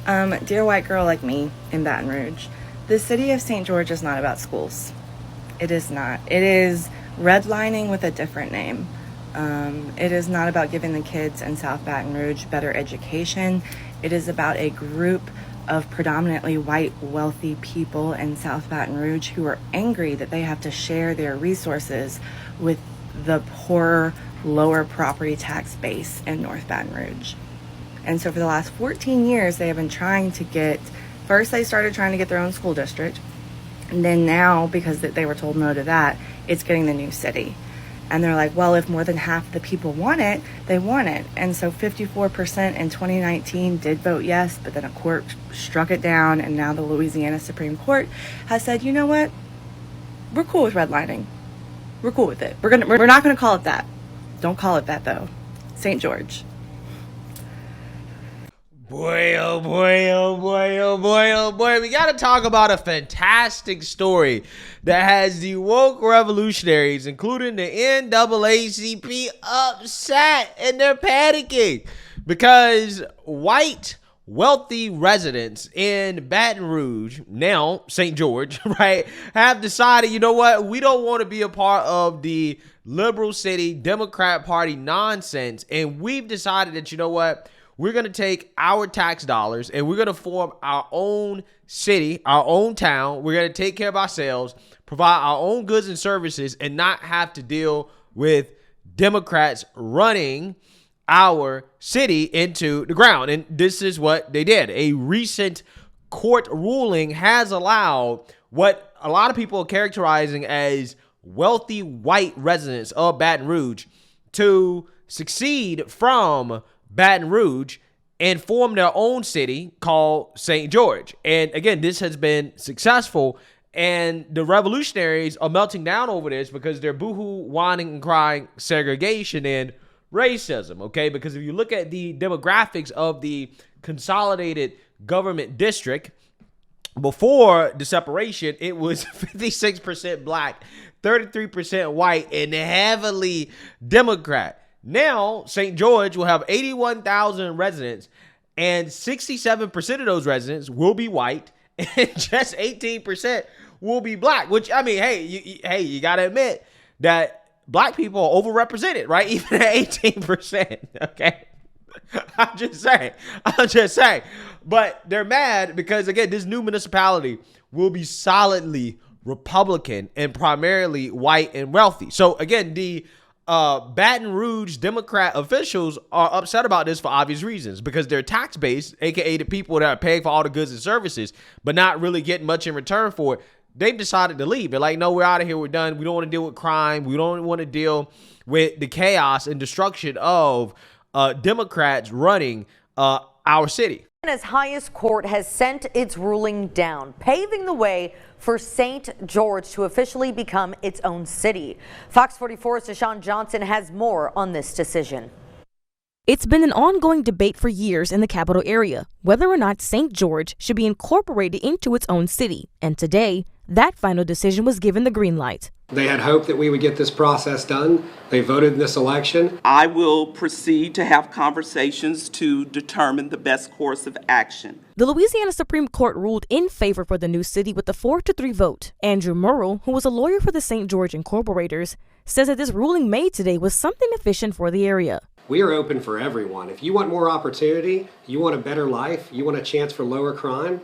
Dear white girl like me in Baton Rouge, the city of St. George is not about schools. It is not. It is redlining with a different name. It is not about giving the kids in South Baton Rouge better education. It is about a group of predominantly white, wealthy people in South Baton Rouge who are angry that they have to share their resources with the poorer, lower property tax base in North Baton Rouge. And so for the last 14 years, they have been trying to get, first they started trying to get their own school district. And then now, because they were told no to that, it's getting the new city. And they're like, well, if more than half the people want it, they want it. And so 54% in 2019 did vote yes, but then a court struck it down. And now the Louisiana Supreme Court has said, you know what? We're cool with redlining. We're cool with it. We're not going to call it that. Don't call it that, though. St. George. Boy, oh boy, oh boy, oh boy, oh boy. We got to talk about a fantastic story that has the woke revolutionaries, including the NAACP, upset and they're panicking because white, wealthy residents in Baton Rouge, now St. George, right, have decided, you know what, we don't want to be a part of the liberal city Democrat Party nonsense. And we've decided that, you know what, we're going to take our tax dollars and we're going to form our own city, our own town. We're going to take care of ourselves, provide our own goods and services, and not have to deal with Democrats running our city into the ground. And this is what they did. A recent court ruling has allowed what a lot of people are characterizing as wealthy white residents of Baton Rouge to secede from Baton Rouge and form their own city called St. George. And again, this has been successful, and the revolutionaries are melting down over this because they're boohoo, whining, and crying segregation and racism, okay? Because if you look at the demographics of the consolidated government district, before the separation, it was 56% black, 33% white, and heavily Democrat. Now, St. George will have 81,000 residents, and 67% of those residents will be white, and just 18% will be black, which, I mean, hey, you got to admit that black people are overrepresented, right? Even at 18%, okay? I'm just saying. But they're mad because, again, this new municipality will be solidly Republican and primarily white and wealthy. So, again, the Baton Rouge Democrat officials are upset about this for obvious reasons, because their tax base, aka the people that are paying for all the goods and services but not really getting much in return for it, they've decided to leave. They're like, no, we're out of here, we're done. We don't want to deal with crime, we don't want to deal with the chaos and destruction of Democrats running our city. Louisiana's highest court has sent its ruling down, paving the way for St. George to officially become its own city. Fox 44's Deshaun Johnson has more on this decision. It's been an ongoing debate for years in the capital area, whether or not St. George should be incorporated into its own city. And today, that final decision was given the green light. They had hoped that we would get this process done. They voted in this election. I will proceed to have conversations to determine the best course of action. The Louisiana Supreme Court ruled in favor for the new city with a 4-3 vote. Andrew Murrell, who was a lawyer for the St. George Incorporators, says that this ruling made today was something efficient for the area. We are open for everyone. If you want more opportunity, you want a better life, you want a chance for lower crime,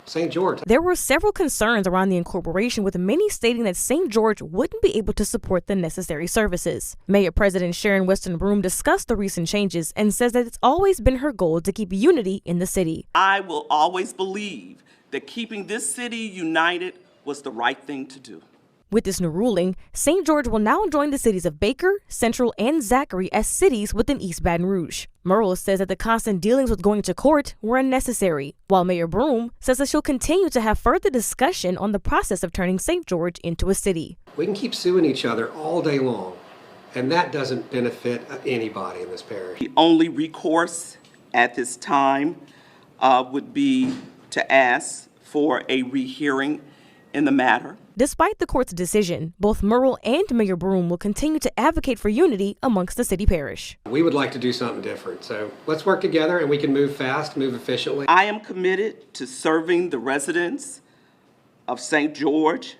St. George. There were several concerns around the incorporation, with many stating that St. George wouldn't be able to support the necessary services. Mayor President Sharon Weston Broome discussed the recent changes and says that it's always been her goal to keep unity in the city. I will always believe that keeping this city united was the right thing to do. With this new ruling, St. George will now join the cities of Baker, Central, and Zachary as cities within East Baton Rouge. Murrell says that the constant dealings with going to court were unnecessary, while Mayor Broome says that she'll continue to have further discussion on the process of turning St. George into a city. We can keep suing each other all day long, and that doesn't benefit anybody in this parish. The only recourse at this time would be to ask for a rehearing in the matter. Despite the court's decision, both Murrell and Mayor Broome will continue to advocate for unity amongst the city parish. We would like to do something different, so let's work together and we can move fast, move efficiently. I am committed to serving the residents of St. George,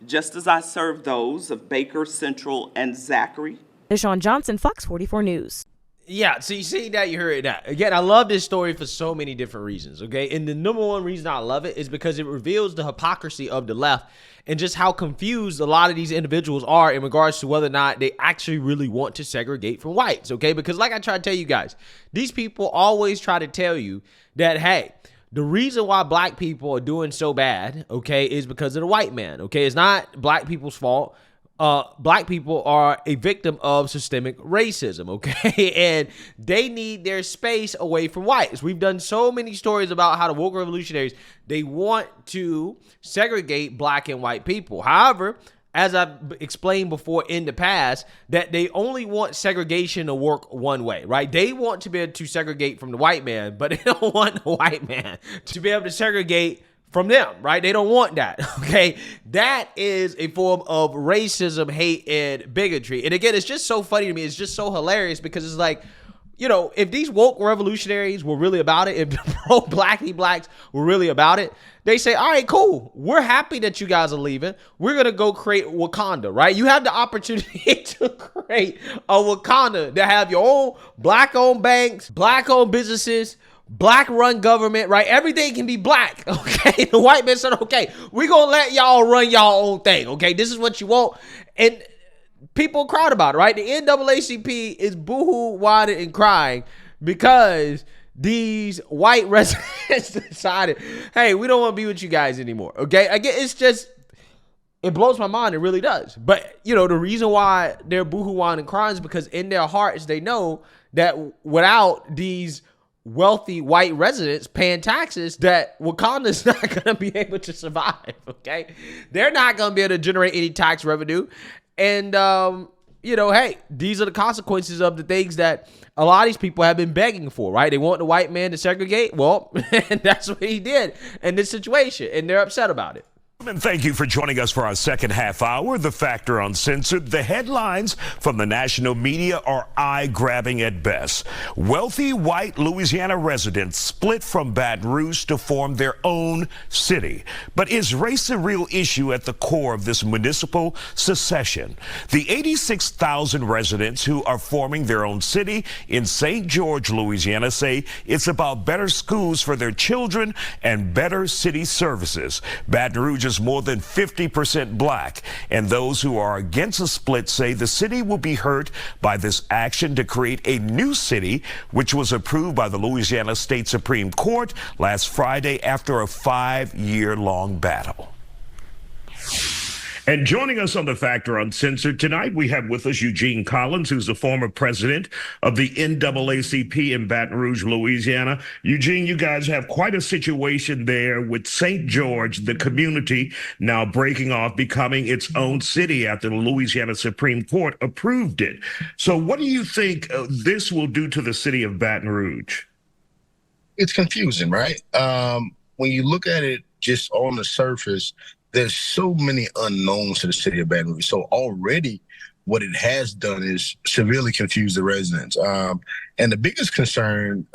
just as I serve those of Baker, Central, and Zachary. Deshaun Johnson, Fox 44 News. Yeah, so you see that, you heard that. Again, I love this story for so many different reasons, okay? And the number one reason I love it is because it reveals the hypocrisy of the left and just how confused a lot of these individuals are in regards to whether or not they actually really want to segregate from whites, okay? Because like I try to tell you guys, these people always try to tell you that, hey, the reason why black people are doing so bad, okay, is because of the white man, okay? It's not black people's fault. Black people are a victim of systemic racism, okay? And they need their space away from whites. We've done so many stories about how the woke revolutionaries, they want to segregate black and white people. However, as I've explained before in the past, that they only want segregation to work one way, right? They want to be able to segregate from the white man, but they don't want the white man to be able to segregate from them, right? They don't want that, okay? That is a form of racism, hate, and bigotry. And again, it's just so funny to me. It's just so hilarious because it's like, you know, if these woke revolutionaries were really about it, if the pro-blacky blacks were really about it, they say, all right, cool. We're happy that you guys are leaving. We're going to go create Wakanda, right? You have the opportunity to create a Wakanda to have your own black-owned banks, black-owned businesses, black-run government, right? Everything can be black, okay? The white man said, okay, we're going to let y'all run y'all own thing, okay? This is what you want. And people cried about it, right? The NAACP is boohoo, whining, and crying because these white residents decided, hey, we don't want to be with you guys anymore, okay? Again, it's just, it blows my mind. It really does. But, you know, the reason why they're boohoo, whining, and crying is because in their hearts, they know that without these wealthy white residents paying taxes, that Wakanda's not going to be able to survive, okay? They're not going to be able to generate any tax revenue. And, you know, hey, these are the consequences of the things that a lot of these people have been begging for, right? They want the white man to segregate. Well, that's what he did in this situation, and they're upset about it. And thank you for joining us for our second half hour, The Factor Uncensored. The headlines from the national media are eye-grabbing at best. Wealthy white Louisiana residents split from Baton Rouge to form their own city. But is race a real issue at the core of this municipal secession? The 86,000 residents who are forming their own city in St. George, Louisiana, say it's about better schools for their children and better city services. Baton Rouge is more than 50% black, and those who are against a split say the city will be hurt by this action to create a new city, which was approved by the Louisiana State Supreme Court last Friday after a 5-year-long battle. And joining us on The Factor Uncensored tonight, we have with us Eugene Collins, who's the former president of the NAACP in Baton Rouge, Louisiana. Eugene, you guys have quite a situation there with St. George, the community now breaking off, becoming its own city after the Louisiana Supreme Court approved it. So what do you think this will do to the city of Baton Rouge? It's confusing, right? When you look at it just on the surface, there's so many unknowns to the city of Baton Rouge. So already what it has done is severely confuse the residents. And the biggest concern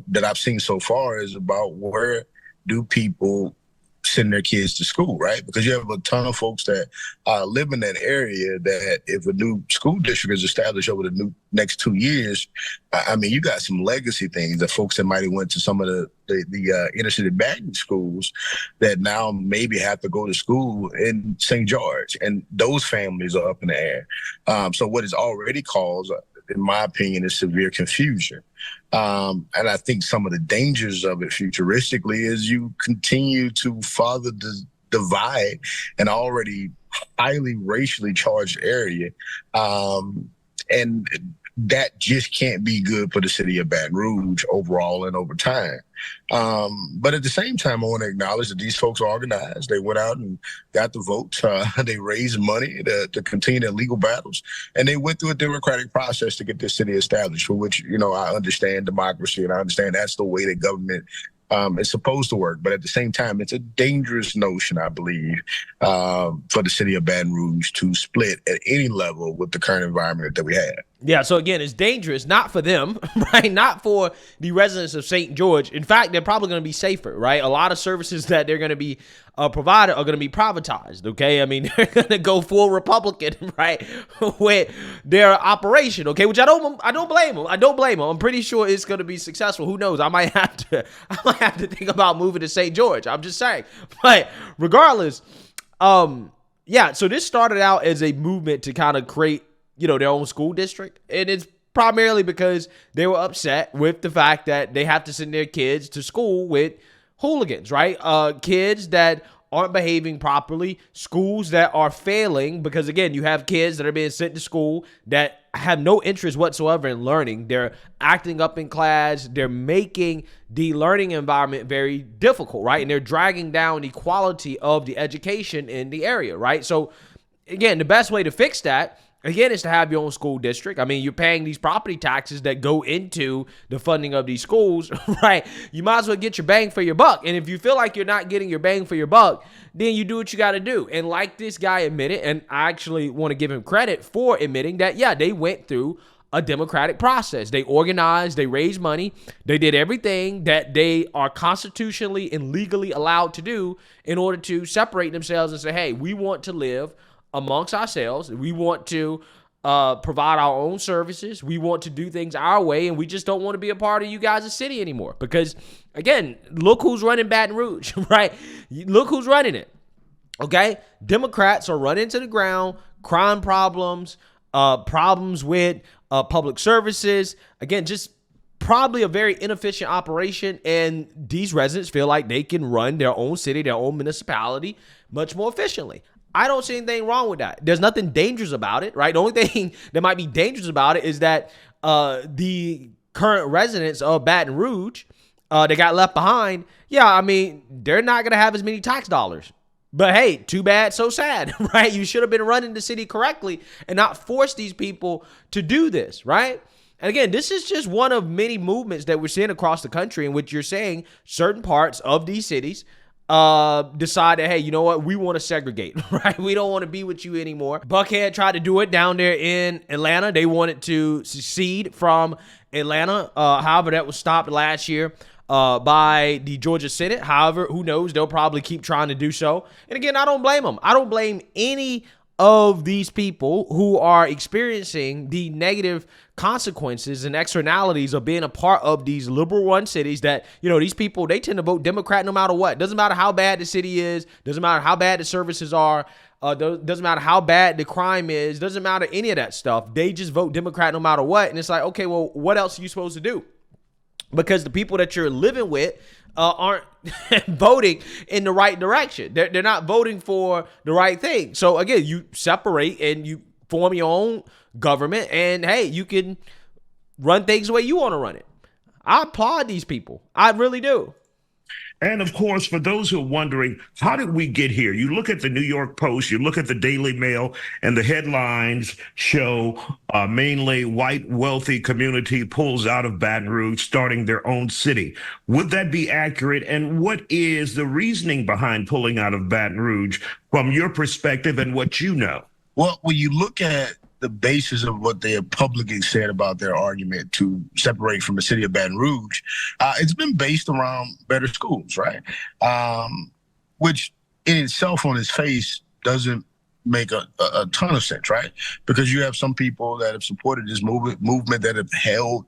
that I've seen so far is about where do people send their kids to school, right? Because you have a ton of folks that live in that area that if a new school district is established over the next 2 years, I mean, you got some legacy things, the folks that might have went to some of the inner city Baton schools that now maybe have to go to school in St. George, and those families are up in the air. So what is already caused, in my opinion, is severe confusion. And I think some of the dangers of it futuristically is you continue to further divide an already highly racially charged area. And that just can't be good for the city of Baton Rouge overall and over time. But at the same time, I want to acknowledge that these folks are organized. They went out and got the votes. They raised money to continue their legal battles. And they went through a democratic process to get this city established, for which, you know, I understand democracy and I understand that's the way that government It's supposed to work, but at the same time, it's a dangerous notion, I believe, for the city of Baton Rouge to split at any level with the current environment that we have. Yeah, so again, it's dangerous, not for them, right? Not for the residents of St. George. In fact, they're probably going to be safer, right? A lot of services that they're going to be provided are going to be privatized, okay? I mean, they're going to go full Republican, right, with their operation, okay? Which I don't blame them. I don't blame them. I'm pretty sure it's going to be successful. Who knows? I might have to think about moving to St. George. I'm just saying. But regardless, yeah. So this started out as a movement to kind of create, their own school district. And it's primarily because they were upset with the fact that they have to send their kids to school with hooligans, right? Kids that aren't behaving properly, schools that are failing, because again, you have kids that are being sent to school that have no interest whatsoever in learning. They're acting up in class. They're making the learning environment very difficult, right? And they're dragging down the quality of the education in the area, right? So again, the best way to fix that, again, is to have your own school district. I mean, you're paying these property taxes that go into the funding of these schools, right? You might as well get your bang for your buck. And if you feel like you're not getting your bang for your buck, then you do what you got to do. And like this guy admitted, and I actually want to give him credit for admitting that, yeah, they went through a democratic process. They organized, they raised money, they did everything that they are constitutionally and legally allowed to do in order to separate themselves and say, hey, we want to live amongst ourselves. We want to provide our own services. We want to do things our way, and we just don't want to be a part of you guys' city anymore. Because, again, look who's running Baton Rouge, right? Look who's running it, okay? Democrats are running to the ground, crime problems, problems with public services. Again, just probably a very inefficient operation, and these residents feel like they can run their own city, their own municipality much more efficiently. I don't see anything wrong with that. There's nothing dangerous about it, right? The only thing that might be dangerous about it is that the current residents of Baton Rouge, they got left behind. Yeah, I mean, they're not going to have as many tax dollars. But hey, too bad, so sad, right? You should have been running the city correctly and not force these people to do this, right? And again, this is just one of many movements that we're seeing across the country in which you're saying certain parts of these cities decide that, hey, you know what? We want to segregate, right? We don't want to be with you anymore. Buckhead tried to do it down there in Atlanta. They wanted to secede from Atlanta. However, that was stopped last year by the Georgia Senate. However, who knows? They'll probably keep trying to do so. And again, I don't blame them. I don't blame any of these people who are experiencing the negative consequences and externalities of being a part of these liberal run cities that, these people, they tend to vote Democrat no matter what. Doesn't matter how bad the city is. Doesn't matter how bad the services are. Doesn't matter how bad the crime is. Doesn't matter any of that stuff. They just vote Democrat no matter what. And it's like, okay, well, what else are you supposed to do? Because the people that you're living with aren't voting in the right direction. They're not voting for the right thing. So again, you separate and you form your own government, and hey, you can run things the way you want to run it. I applaud these people. I really do. And of course, for those who are wondering, how did we get here? You look at the New York Post, you look at the Daily Mail, and the headlines show mainly white, wealthy community pulls out of Baton Rouge, starting their own city. Would that be accurate? And what is the reasoning behind pulling out of Baton Rouge from your perspective and what you know? Well, when you look at the basis of what they have publicly said about their argument to separate from the city of Baton Rouge, it's been based around better schools, right? Which in itself on its face doesn't make a ton of sense, right? Because you have some people that have supported this movement that have held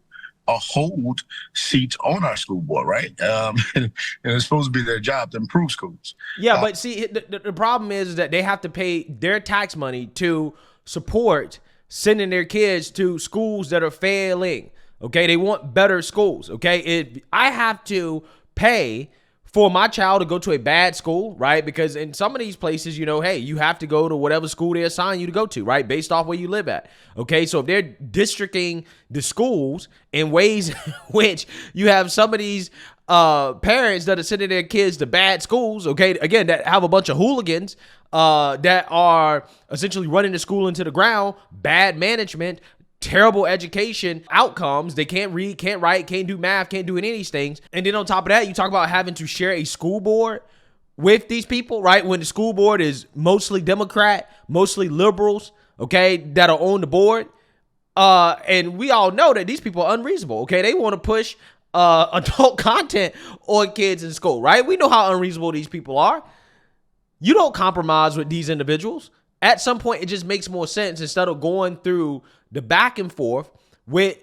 seats on our school board, right? And it's supposed to be their job to improve schools. Yeah, but see, the problem is that they have to pay their tax money to support sending their kids to schools that are failing. Okay, they want better schools. Okay, I have to pay for my child to go to a bad school, right? Because in some of these places, hey, you have to go to whatever school they assign you to go to, right? Based off where you live at. Okay, so if they're districting the schools in ways which you have some of these parents that are sending their kids to bad schools, okay, again, that have a bunch of hooligans that are essentially running the school into the ground, bad management, terrible education outcomes. They can't read, can't write, can't do math, can't do any of these things. And then on top of that, you talk about having to share a school board with these people, right? When the school board is mostly Democrat, mostly liberals, okay, that are on the board. And we all know that these people are unreasonable, okay? They want to push adult content on kids in school, right? We know how unreasonable these people are. You don't compromise with these individuals. At some point, it just makes more sense instead of going through the back and forth with,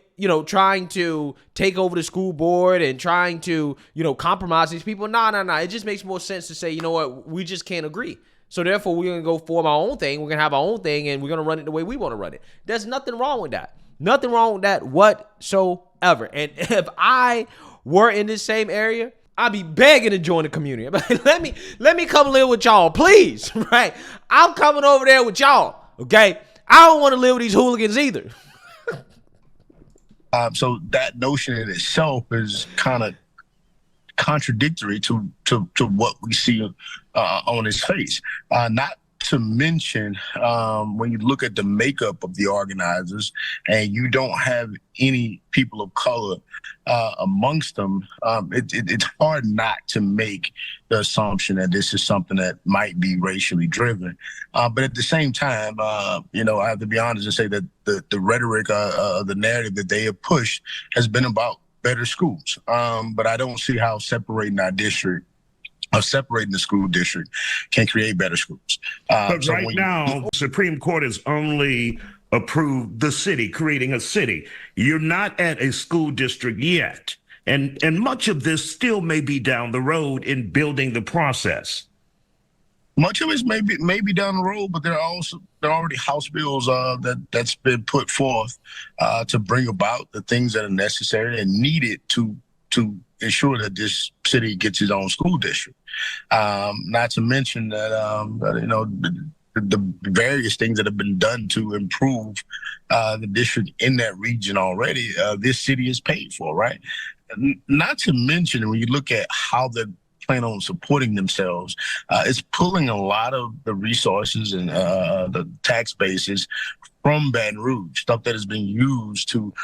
trying to take over the school board and trying to, compromise these people. No. It just makes more sense to say, you know what, we just can't agree. So therefore, we're going to go form our own thing. We're going to have our own thing, and we're going to run it the way we want to run it. There's nothing wrong with that. Nothing wrong with that whatsoever. And if I were in this same area, I'd be begging to join the community. let me come live with y'all, please. Right? I'm coming over there with y'all. Okay? I don't want to live with these hooligans either. So that notion in itself is kind of contradictory to what we see on its face. Not to mention, when you look at the makeup of the organizers and you don't have any people of color amongst them, it's hard not to make the assumption that this is something that might be racially driven. But at the same time, I have to be honest and say that the rhetoric, the narrative that they have pushed has been about better schools. But I don't see how separating the school district can create better schools. But so right now, the Supreme Court has only approved the city, creating a city. You're not at a school district yet. And much of this still may be down the road in building the process. Much of it may be down the road, but there are already House bills that's been put forth to bring about the things that are necessary and needed to ensure that this city gets its own school district. Not to mention that the various things that have been done to improve the district in that region already. This city is paid for, right? Not to mention when you look at how they're plan on supporting themselves, it's pulling a lot of the resources and the tax bases from Baton Rouge, stuff that has been used to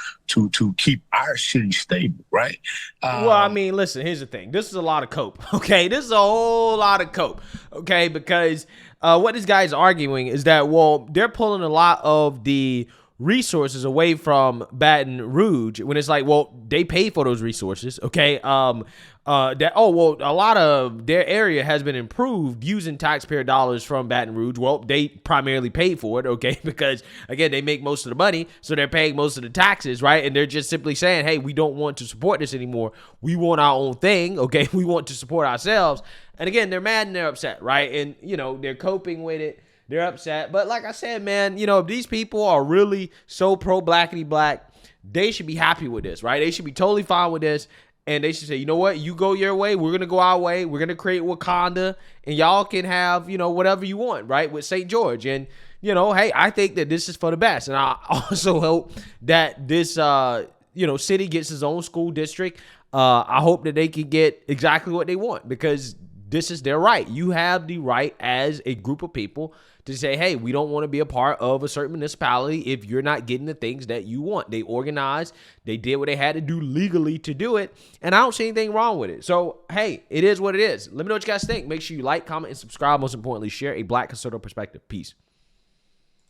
keep our city stable, right? Well, I mean, listen, here's the thing. This is a lot of cope, okay? This is a whole lot of cope, okay? Because what this guy's arguing is that, well, they're pulling a lot of the resources away from Baton Rouge when it's like, well, they pay for those resources, okay? A lot of their area has been improved using taxpayer dollars from Baton Rouge. Well, they primarily paid for it, okay? Because again, they make most of the money, so they're paying most of the taxes, right? And they're just simply saying, hey, we don't want to support this anymore. We want our own thing, okay? We want to support ourselves. And again, they're mad and they're upset, right? And they're coping with it. They're upset. But like I said, man, if these people are really so pro-blackity black, they should be happy with this, right? They should be totally fine with this. And they should say, you know what? You go your way. We're going to go our way. We're going to create Wakanda. And y'all can have, whatever you want, right? With St. George. And, hey, I think that this is for the best. And I also hope that this, city gets its own school district. I hope that they can get exactly what they want because this is their right. You have the right as a group of people to say, hey, we don't want to be a part of a certain municipality if you're not getting the things that you want. They organized. They did what they had to do legally to do it. And I don't see anything wrong with it. So, hey, it is what it is. Let me know what you guys think. Make sure you like, comment, and subscribe. Most importantly, share a Black conservative perspective. Peace.